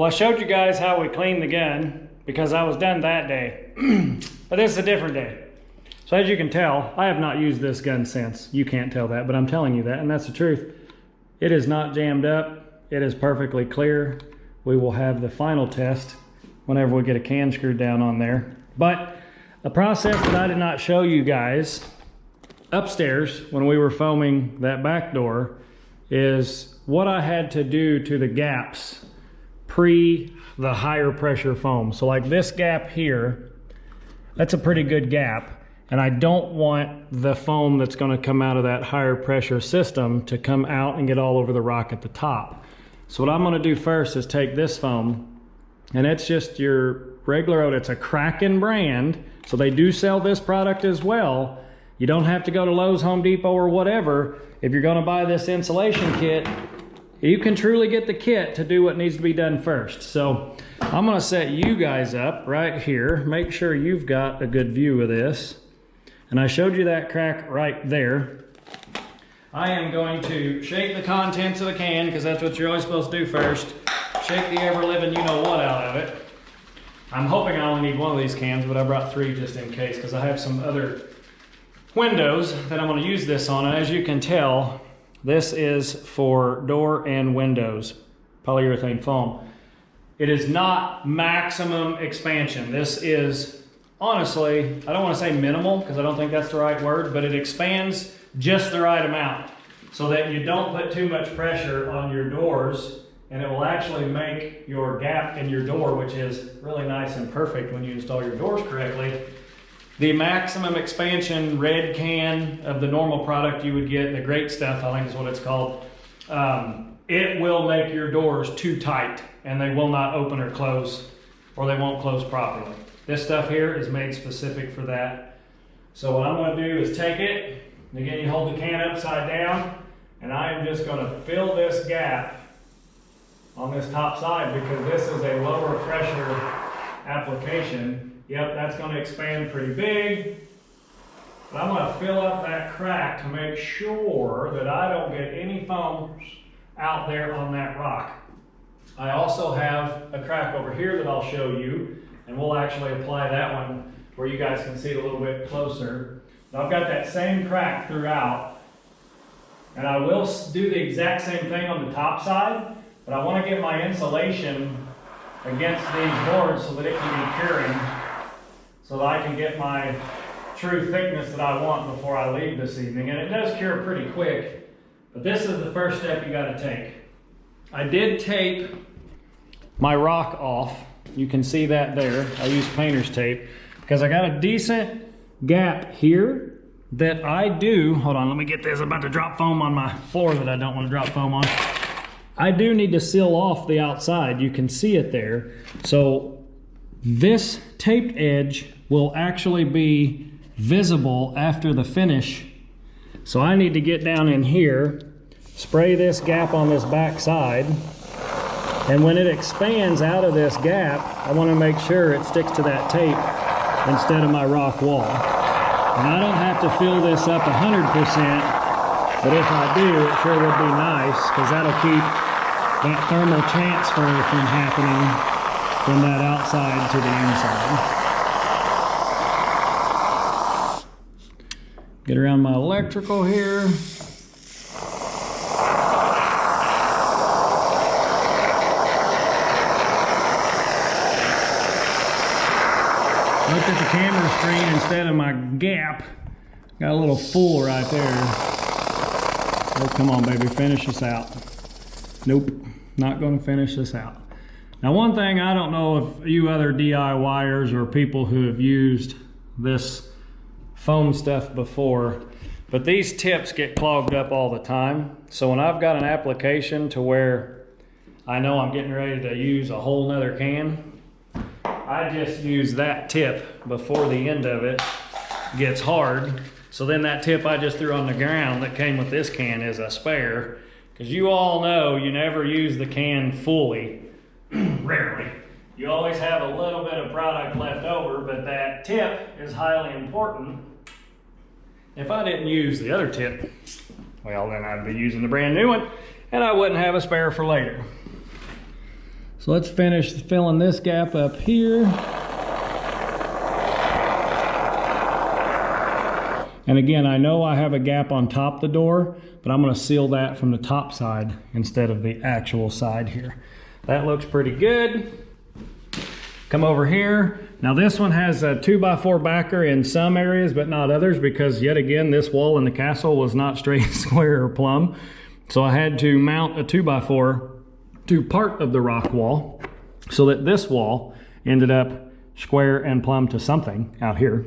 Well, I showed you guys how we cleaned the gun because I was done that day, but this is a different day. So as you can tell, I have not used this gun since. You can't tell that, but I'm telling you that, and that's the truth. It is not jammed up. It is perfectly clear. We will have the final test whenever we get a can screwed down on there. But a process that I did not show you guys upstairs when we were foaming that back door is what I had to do to the gaps pre the higher pressure foam. So like this gap here, that's a pretty good gap. And I don't want the foam that's gonna come out of that higher pressure system to come out and get all over the rock at the top. So what I'm gonna do first is take this foam, and it's just your regular, it's a Kraken brand. So they do sell this product as well. You don't have to go to Lowe's, Home Depot, or whatever. If you're gonna buy this insulation kit, you can truly get the kit to do what needs to be done first. So I'm gonna set you guys up right here. Make sure you've got a good view of this. And I showed you that crack right there. I am going to shake the contents of the can, because that's what you're always supposed to do first. Shake the ever-living you-know-what out of it. I'm hoping I only need one of these cans, but I brought 3 just in case, because I have some other windows that I'm gonna use this on. And as you can tell, this is for door and windows, polyurethane foam. It is not maximum expansion. This is, honestly, I don't want to say minimal because I don't think that's the right word, but it expands just the right amount so that you don't put too much pressure on your doors, and it will actually make your gap in your door, which is really nice and perfect when you install your doors correctly. The maximum expansion red can of the normal product you would get, the great stuff, I think is what it's called, it will make your doors too tight and they will not open or close, or they won't close properly. This stuff here is made specific for that. So what I'm going to do is take it, and again you hold the can upside down, and I am just going to fill this gap on this top side because this is a lower pressure application. Yep, that's going to expand pretty big. But I'm going to fill up that crack to make sure that I don't get any foams out there on that rock. I also have a crack over here that I'll show you, and we'll actually apply that one where you guys can see it a little bit closer. Now, I've got that same crack throughout, and I will do the exact same thing on the top side, but I want to get my insulation against these boards so that it can be curing, so that I can get my true thickness that I want before I leave this evening. And it does cure pretty quick, but this is the first step you got to take. I did tape my rock off. You can see that there. I used painter's tape because I got a decent gap here that I do. Hold on, let me get this. I'm about to drop foam on my floor that I don't want to drop foam on. I do need to seal off the outside. You can see it there. So this taped edge will actually be visible after the finish. So I need to get down in here, spray this gap on this back side, and when it expands out of this gap, I want to make sure it sticks to that tape instead of my rock wall. And I don't have to fill this up 100%, but if I do, it sure would be nice, because that'll keep that thermal transfer from happening from that outside to the inside. Get around my electrical here. Look at the camera screen instead of my gap. Got a little fool right there. Oh, come on, baby, finish this out. Nope, not going to finish this out. Now, one thing, I don't know if you other DIYers or people who have used this foam stuff before, but these tips get clogged up all the time. So when I've got an application to where I know I'm getting ready to use a whole nother can, I just use that tip before the end of it gets hard. So then that tip I just threw on the ground that came with this can is a spare, because you all know you never use the can fully, rarely. You always have a little bit of product left over, but that tip is highly important. If I didn't use the other tip, well, then I'd be using the brand new one, and I wouldn't have a spare for later. So let's finish filling this gap up here. And again, I know I have a gap on top of the door, but I'm going to seal that from the top side instead of the actual side here. That looks pretty good. Come over here. Now this one has a 2x4 backer in some areas, but not others, because yet again, this wall in the castle was not straight, square, or plumb. So I had to mount a 2x4 to part of the rock wall so that this wall ended up square and plumb to something out here.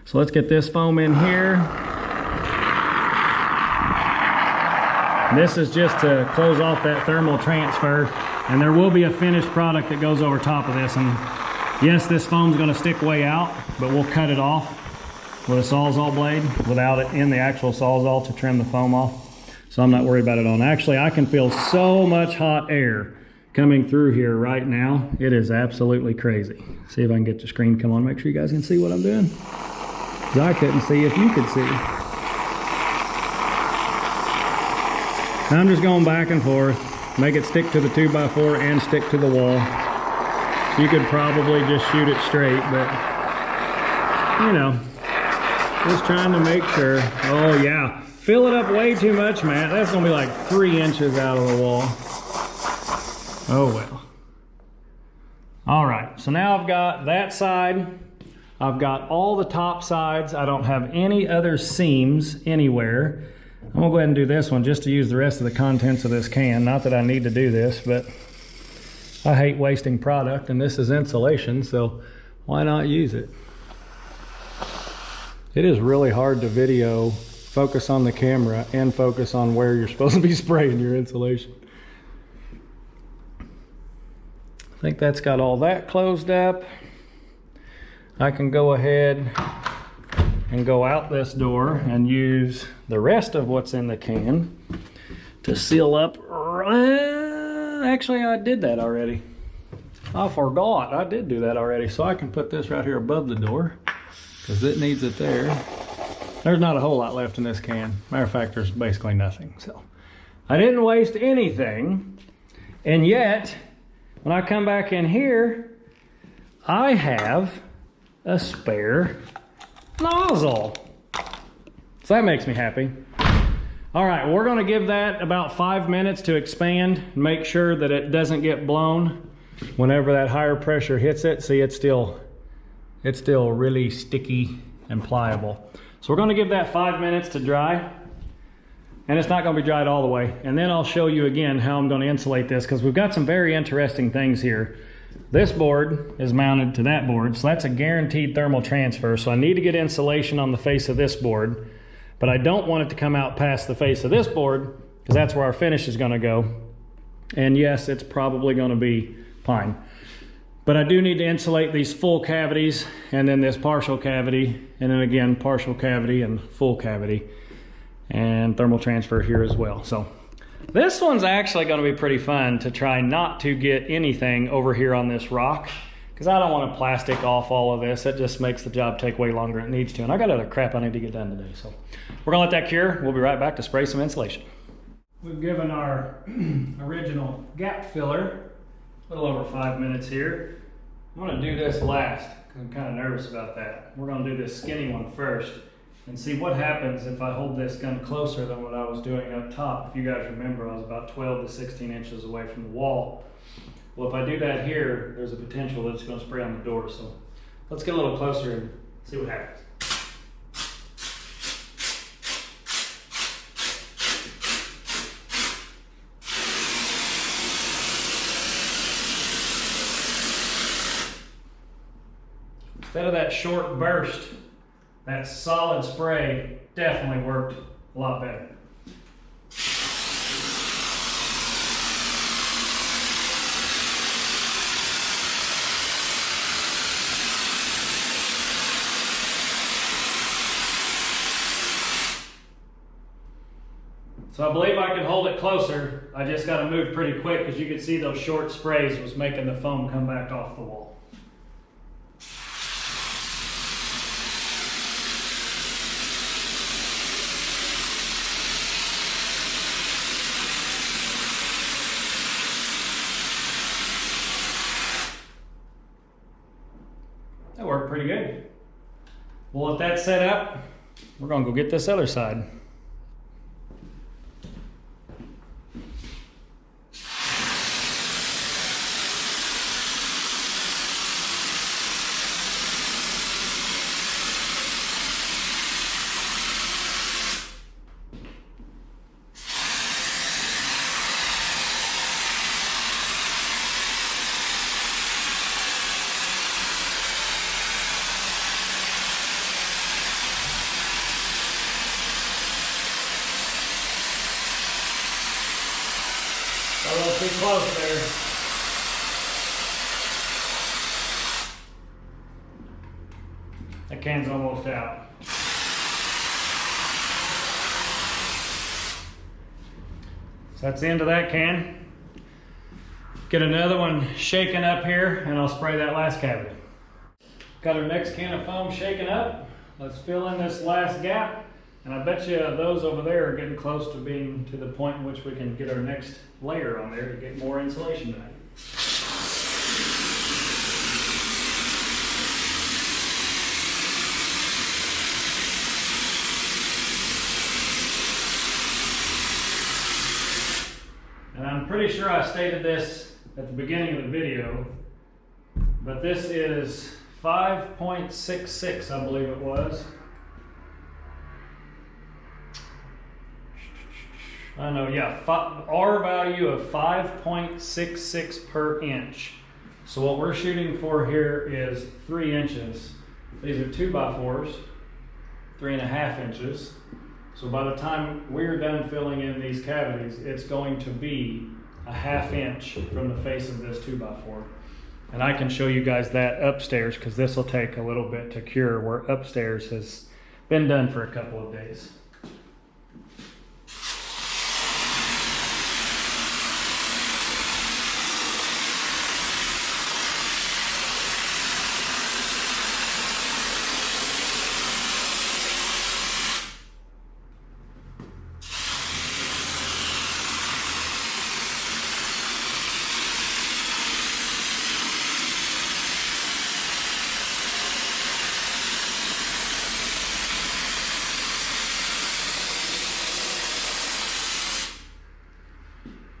So let's get this foam in here. This is just to close off that thermal transfer, and there will be a finished product that goes over top of this. And yes, this foam's going to stick way out, but we'll cut it off with a Sawzall blade without it in the actual Sawzall to trim the foam off. So I'm not worried about it on. Actually, I can feel so much hot air coming through here right now. It is absolutely crazy. See if I can get the screen come on, make sure you guys can see what I'm doing. I couldn't see if you could see. I'm just going back and forth, make it stick to the 2x4 and stick to the wall. You could probably just shoot it straight, but you know, just trying to make sure. Oh yeah, fill it up way too much, Matt. That's gonna be like 3 inches out of the wall. Oh well. All right, so now I've got that side. I've got all the top sides. I don't have any other seams anywhere. I'm gonna go ahead and do this one just to use the rest of the contents of this can. Not that I need to do this, but I hate wasting product, and this is insulation, so why not use it? It is really hard to video, focus on the camera, and focus on where you're supposed to be spraying your insulation. I think that's got all that closed up. I can go ahead and go out this door and use the rest of what's in the can to seal up. Actually, I did that already. I forgot, I did do that already. So I can put this right here above the door because it needs it there. There's not a whole lot left in this can. Matter of fact, there's basically nothing. So I didn't waste anything. And yet, when I come back in here, I have a spare nozzle. So that makes me happy. All right, we're gonna give that about 5 minutes to expand, make sure that it doesn't get blown whenever that higher pressure hits it. See, it's still really sticky and pliable. So we're gonna give that 5 minutes to dry, and it's not gonna be dried all the way. And then I'll show you again how I'm gonna insulate this, because we've got some very interesting things here. This board is mounted to that board, so that's a guaranteed thermal transfer. So I need to get insulation on the face of this board, but I don't want it to come out past the face of this board, because that's where our finish is gonna go. And yes, it's probably gonna be pine. But I do need to insulate these full cavities, and then this partial cavity, and then again, partial cavity and full cavity, and thermal transfer here as well. So this one's actually going to be pretty fun to try not to get anything over here on this rock, because I don't want to plastic off all of this. It just makes the job take way longer than it needs to. And I got other crap I need to get done today. So we're going to let that cure. We'll be right back to spray some insulation. We've given our original gap filler a little over 5 minutes here. I'm going to do this last because I'm kind of nervous about that. We're going to do this skinny one first and see what happens if I hold this gun closer than what I was doing up top. If you guys remember, I was about 12 to 16 inches away from the wall. Well, if I do that here, there's a potential that it's going to spray on the door. So let's get a little closer and see what happens. Instead of that short burst, that solid spray definitely worked a lot better. So I believe I can hold it closer. I just got to move pretty quick because you can see those short sprays was making the foam come back off the wall. pretty good. We'll let that set up. We're gonna go get this other side. A little too close there. That can's almost out. So that's the end of that can. Get another one shaken up here and I'll spray that last cavity. Got our next can of foam shaken up. Let's fill in this last gap. And I bet you those over there are getting close to being to the point in which we can get our next layer on there to get more insulation back. And I'm pretty sure I stated this at the beginning of the video, but this is 5.66, I believe it was. I know, yeah, R value of 5.66 per inch. So what we're shooting for here is 3 inches. These are 2x4s, 3.5 inches. So by the time we're done filling in these cavities, it's going to be a 1/2 inch from the face of this 2x4. And I can show you guys that upstairs because this will take a little bit to cure, where upstairs has been done for a couple of days.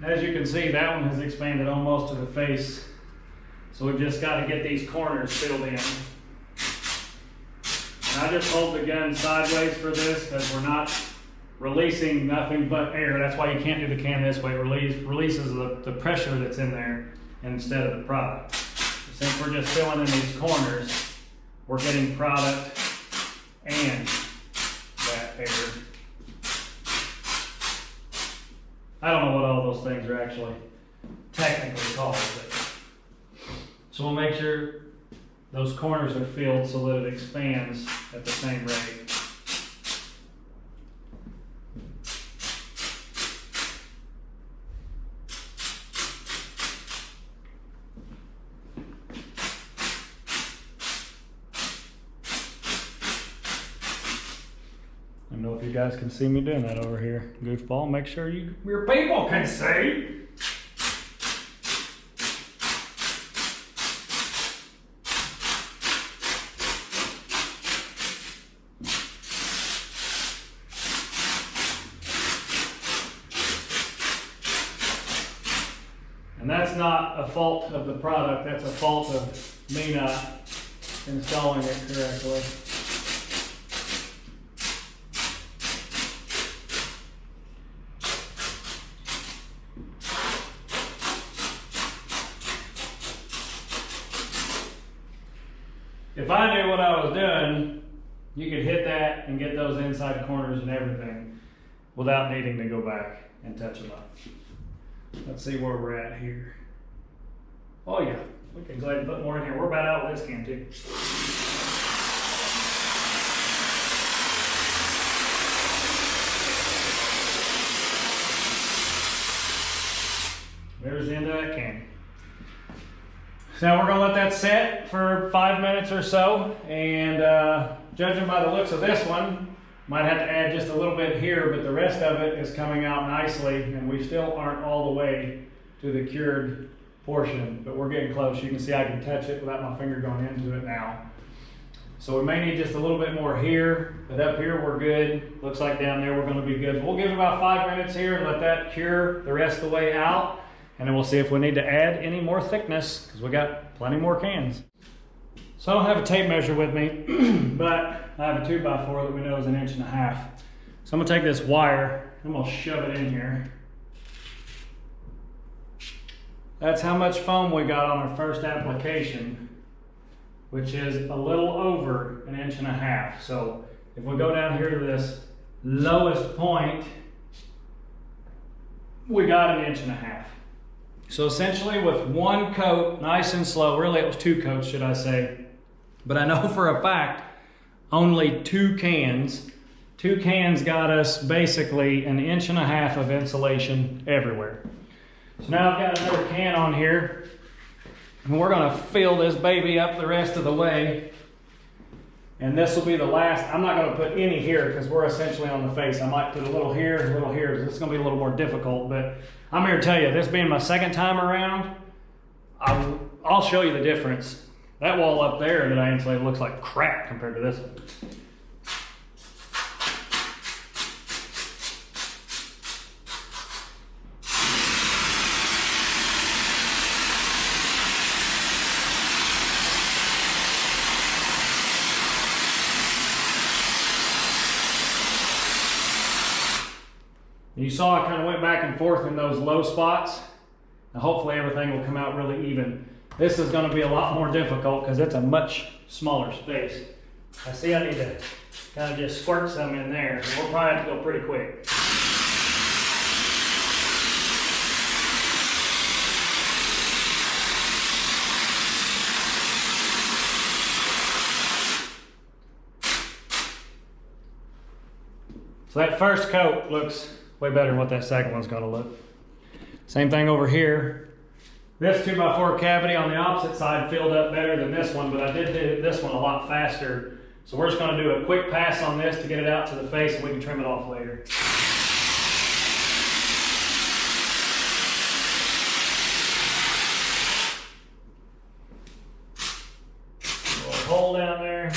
As you can see, that one has expanded almost to the face. So we've just got to get these corners filled in. And I just hold the gun sideways for this because we're not releasing nothing but air. That's why you can't do the can this way. It releases the pressure that's in there instead of the product. Since we're just filling in these corners, we're getting product and that air. I don't know what all those things are actually technically called, but so we'll make sure those corners are filled so that it expands at the same rate. I don't know if you guys can see me doing that over here. Goofball, make sure your people can see. And that's not a fault of the product, that's a fault of me not installing it correctly. If I knew what I was doing, you could hit that and get those inside corners and everything without needing to go back and touch them up. Let's see where we're at here. Oh yeah, we can go ahead and put more in here. We're about out with this can too. There's the end of that can. So now we're gonna let that set for 5 minutes or so, and judging by the looks of this one, might have to add just a little bit here, but the rest of it is coming out nicely, and we still aren't all the way to the cured portion, but we're getting close. You can see I can touch it without my finger going into it now. So we may need just a little bit more here, but up here we're good. Looks like down there we're gonna be good. We'll give it about 5 minutes here and let that cure the rest of the way out. And then we'll see if we need to add any more thickness because we got plenty more cans. So I don't have a tape measure with me, but I have a 2x4 that we know is 1.5 inches. So I'm gonna take this wire, I'm gonna shove it in here. That's how much foam we got on our first application, which is a little over 1.5 inches. So if we go down here to this lowest point, we got 1.5 inches. So essentially with one coat, nice and slow, really it was 2 coats, should I say, but I know for a fact, only 2 cans. 2 cans got us basically 1.5 inches of insulation everywhere. So now I've got another can on here, and we're gonna fill this baby up the rest of the way. And this will be the last. I'm not gonna put any here because we're essentially on the face. I might put a little here, a little here. This is gonna be a little more difficult, but I'm here to tell you, this being my second time around, I'll show you the difference. That wall up there that I insulated looks like crap compared to this one. You saw I kind of went back and forth in those low spots. Now hopefully everything will come out really even. This is going to be a lot more difficult because it's a much smaller space. I see I need to kind of just squirt some in there. So we'll probably have to go pretty quick. So that first coat looks way better than what that second one's gonna look. Same thing over here. This 2x4 cavity on the opposite side filled up better than this one, but I did do this one a lot faster. So we're just gonna do a quick pass on this to get it out to the face and we can trim it off later. A little hole down there.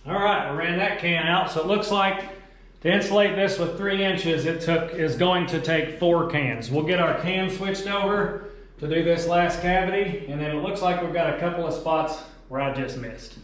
All right, we ran that can out, so it looks like to insulate this with 3 inches, is going to take 4 cans. We'll get our can switched over to do this last cavity, and then it looks like we've got a couple of spots where I just missed.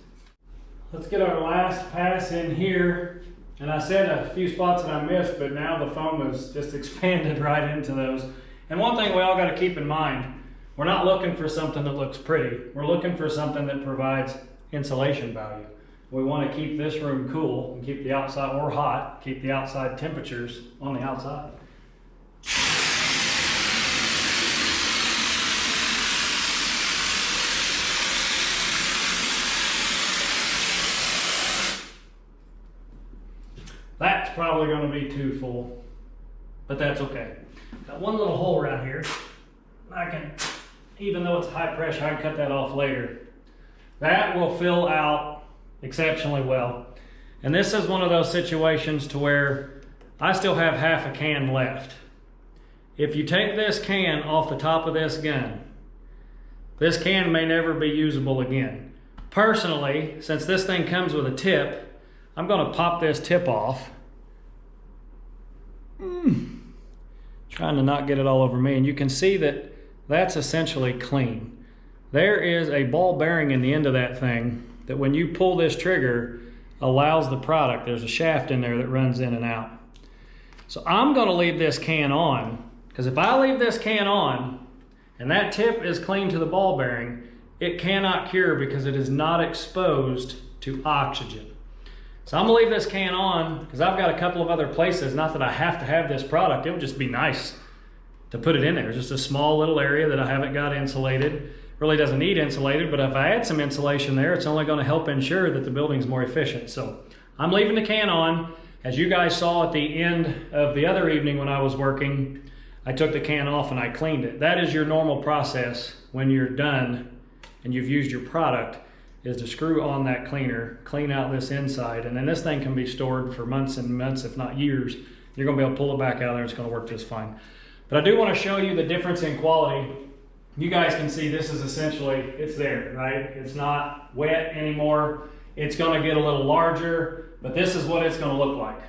Let's get our last pass in here, and I said a few spots that I missed, but now the foam has just expanded right into those. And one thing we all got to keep in mind, we're not looking for something that looks pretty. We're looking for something that provides insulation value. We want to keep this room cool and keep the outside, or hot, keep the outside temperatures on the outside. That's probably going to be too full, but that's okay. Got one little hole right here. I can, even though it's high pressure, I can cut that off later. That will fill out exceptionally well. And this is one of those situations to where I still have half a can left. If you take this can off the top of this gun, this can may never be usable again. Personally, since this thing comes with a tip, I'm going to pop this tip off. Trying to not get it all over me. And you can see that that's essentially clean. There is a ball bearing in the end of that thing that when you pull this trigger allows the product, there's a shaft in there that runs in and out. So I'm going to leave this can on, because if I leave this can on and that tip is clean to the ball bearing, it cannot cure because it is not exposed to oxygen. So I'm going to leave this can on because I've got a couple of other places, not that I have to have this product, it would just be nice to put it in there. It's just a small little area that I haven't got insulated. Really doesn't need insulated, but if I add some insulation there, it's only going to help ensure that the building's more efficient. So I'm leaving the can on, As you guys saw at the end of the other evening when I was working, I took the can off and I cleaned it. That is your normal process when you're done and you've used your product, is to screw on that cleaner, clean out this inside, and then this thing can be stored for months and months, if not years. You're gonna be able to pull it back out there, it's gonna work just fine. But I do wanna show you the difference in quality. You guys can see this is essentially, it's there, right? It's not wet anymore. It's gonna get a little larger, but this is what it's gonna look like.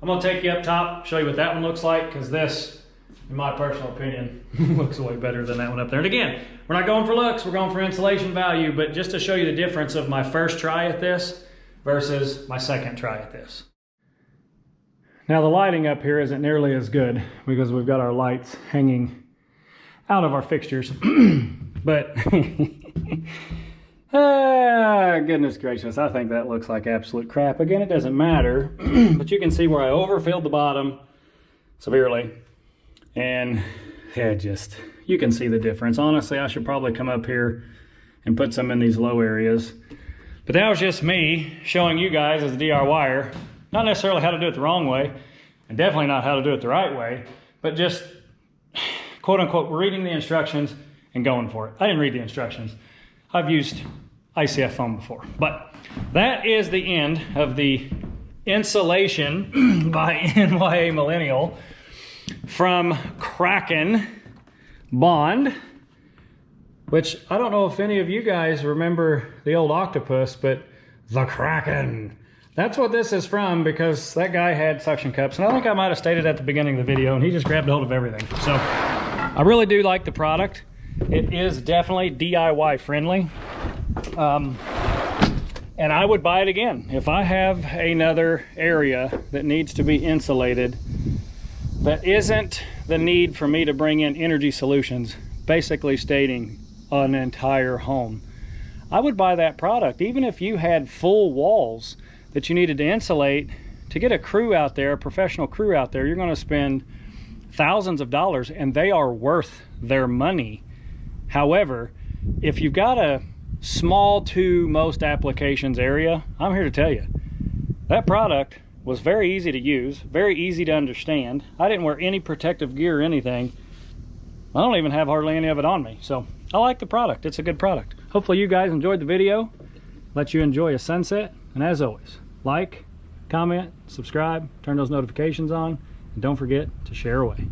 I'm gonna take you up top, show you what that one looks like, because this, in my personal opinion, looks way better than that one up there. And again, we're not going for looks, we're going for insulation value, but just to show you the difference of my first try at this versus my second try at this. Now the lighting up here isn't nearly as good because we've got our lights hanging out of our fixtures, but goodness gracious, I think that looks like absolute crap. Again, it doesn't matter, but you can see where I overfilled the bottom severely. And yeah, just, you can see the difference. Honestly, I should probably come up here and put some in these low areas. But that was just me showing you guys as a DIYer, not necessarily how to do it the wrong way, and definitely not how to do it the right way, but just quote unquote reading the instructions and going for it. I didn't read the instructions. I've used ICF foam before. But that is the end of the insulation by NYA Millennial from Kraken Bond, which I don't know if any of you guys remember the old octopus, but the Kraken. That's what this is from, because that guy had suction cups, and I think I might have stated at the beginning of the video, and he just grabbed hold of everything. So I really do like the product. It is definitely DIY friendly. And I would buy it again. If I have another area that needs to be insulated, that isn't the need for me to bring in energy solutions, basically stating an entire home, I would buy that product. Even if you had full walls that you needed to insulate, to get a crew out there, a professional crew out there, you're going to spend thousands of dollars, and they are worth their money. However, if you've got a small to most applications area, I'm here to tell you, that product was very easy to use, very easy to understand. I didn't wear any protective gear or anything. I don't even have hardly any of it on me. So I like the product. It's a good product. Hopefully you guys enjoyed the video. Let you enjoy a sunset. And as always, like, comment, subscribe, turn those notifications on, and don't forget to share away.